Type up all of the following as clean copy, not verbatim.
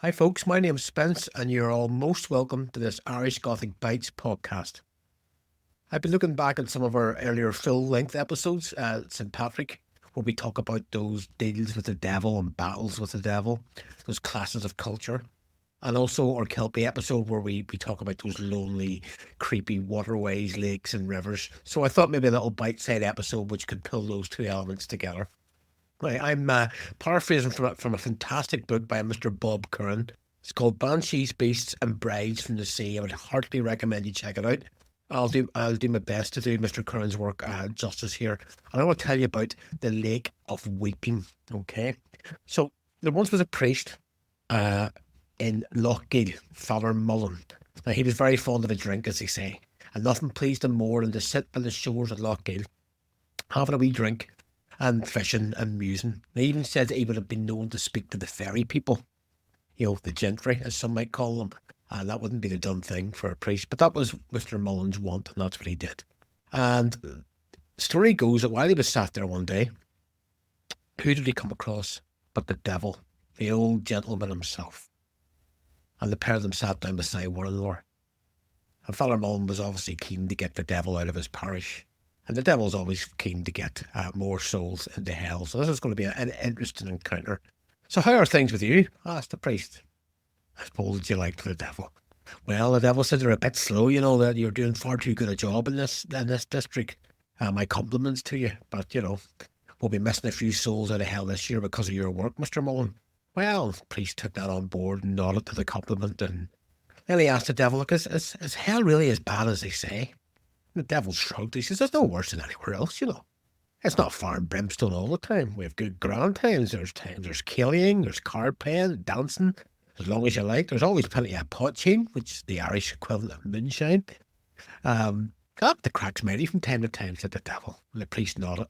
Hi, folks. My name's Spence, and you're all most welcome to this Irish Gothic Bites podcast. I've been looking back at some of our earlier full-length episodes at St. Patrick, where we talk about those deals with the devil and battles with the devil, those classes of culture, and also our Kelpie episode where we talk about those lonely, creepy waterways, lakes, and rivers. So I thought maybe a little bite-sized episode which could pull those two elements together. Right, I'm paraphrasing from a fantastic book by Mr. Bob Curran. It's called Banshees, Beasts, and Brides from the Sea. I would heartily recommend you check it out. I'll do my best to do Mr. Curran's work justice here. And I want to tell you about the Lake of Weeping. Okay, so there once was a priest in Lochgill, Father Mullen. Now he was very fond of a drink, as they say, and nothing pleased him more than to sit by the shores of Lochgill, having a wee drink and fishing and musing. They even said that he would have been known to speak to the fairy people, the gentry, as some might call them. And that wouldn't be the done thing for a priest, but that was Mr. Mullen's want, and that's what he did. And the story goes that while he was sat there one day, who did he come across but the devil, the old gentleman himself? And the pair of them sat down beside one another. And Father Mullen was obviously keen to get the devil out of his parish. And the devil's always keen to get more souls into hell. So this is going to be an interesting encounter. So how are things with you? Asked the priest. I suppose you like the devil. Well, the devil said they're a bit slow, that you're doing far too good a job in this district. My compliments to you. But, we'll be missing a few souls out of hell this year because of your work, Mr. Mullen. Well, the priest took that on board and nodded to the compliment. And then he asked the devil, look, is hell really as bad as they say? The devil shrugged. He says, it's no worse than anywhere else, It's not fire and brimstone all the time. We have good grand times. There's killing, there's card playing, dancing, as long as you like. There's always plenty of potching, which is the Irish equivalent of moonshine. The cracks mighty from time to time, said the devil. And the priest nodded.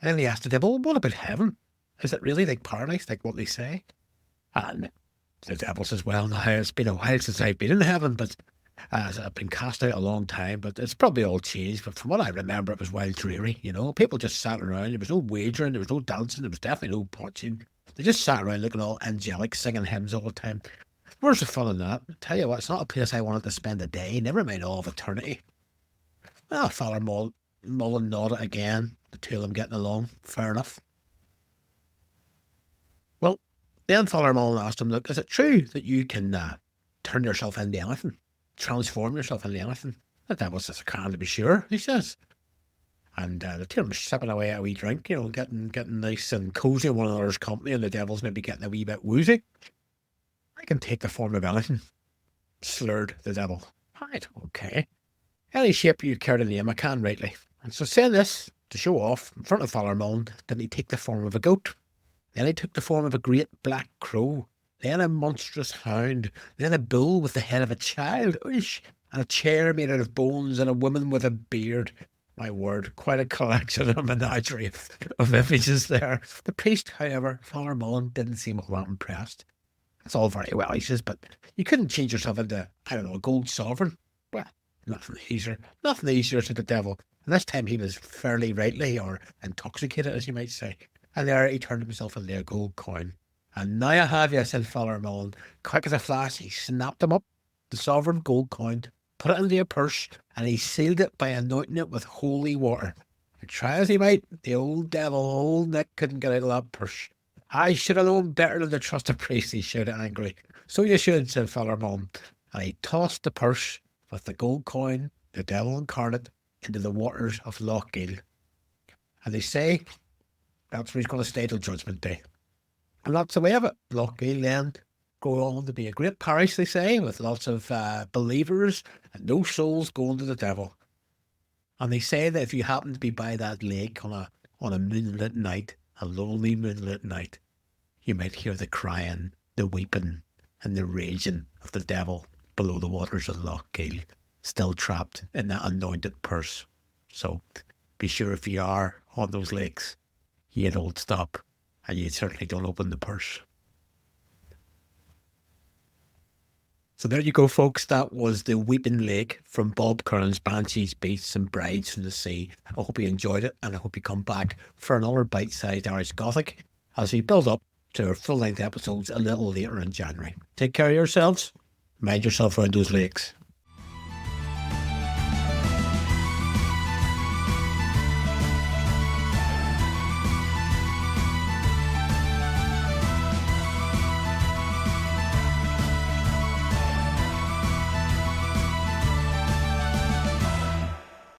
And then he asked the devil, well, what about heaven? Is it really like paradise, like what they say? And the devil says, well, now it's been a while since I've been in heaven, but I've been cast out a long time, but it's probably all changed. But from what I remember, it was wild dreary, People just sat around. There was no wagering, there was no dancing, there was definitely no potching. They just sat around looking all angelic, singing hymns all the time. Where's the fun in that? I tell you what, it's not a place I wanted to spend a day, never mind all of eternity. Well, Father Mullen nodded again, the two of them getting along. Fair enough. Well, then Father Mullen asked him, look, is it true that you can turn yourself into anything? Transform yourself into anything? The devil says, I can, to be sure, he says. And the two of them sipping away at a wee drink, getting nice and cozy in one another's company, and the devil's maybe getting a wee bit woozy. I can take the form of anything, slurred the devil. Right, okay. Any shape you care to name, I can rightly. And so saying this, to show off, in front of Father Mullen, did he take the form of a goat? Then he took the form of a great black crow. Then a monstrous hound, then a bull with the head of a child, and a chair made out of bones, and a woman with a beard. My word, quite a collection of menagerie of images there. The priest, however, Father Mullen, didn't seem all that impressed. That's all very well, he says, but you couldn't change yourself into, a gold sovereign. Well, nothing easier, said the devil. And this time he was fairly rightly, or intoxicated, as you might say. And there he turned himself into a gold coin. And now I have you, said Father Mullen. Quick as a flash, he snapped him up, the sovereign gold coin, put it into a purse, and he sealed it by anointing it with holy water. And try as he might, the old devil, old Nick, couldn't get out of that purse. I should have known better than to trust a priest, he shouted angrily. So you should, said Father Mullen. And he tossed the purse with the gold coin, the devil incarnate, into the waters of Lochgill. And they say that's where he's going to stay till Judgment Day. And that's the way of it. Lochgill then go on to be a great parish, they say, with lots of believers and no souls going to the devil. And they say that if you happen to be by that lake on a moonlit night, a lonely moonlit night, you might hear the crying, the weeping, and the raging of the devil below the waters of Lochgill, still trapped in that anointed purse. So be sure if you are on those lakes, you don't stop. And you certainly don't open the purse. So there you go, folks. That was The Weeping Lake from Bob Curran's Banshees, Beasts and Brides from the Sea. I hope you enjoyed it, and I hope you come back for another bite-sized Irish Gothic as we build up to our full-length episodes a little later in January. Take care of yourselves. Mind yourself around those lakes.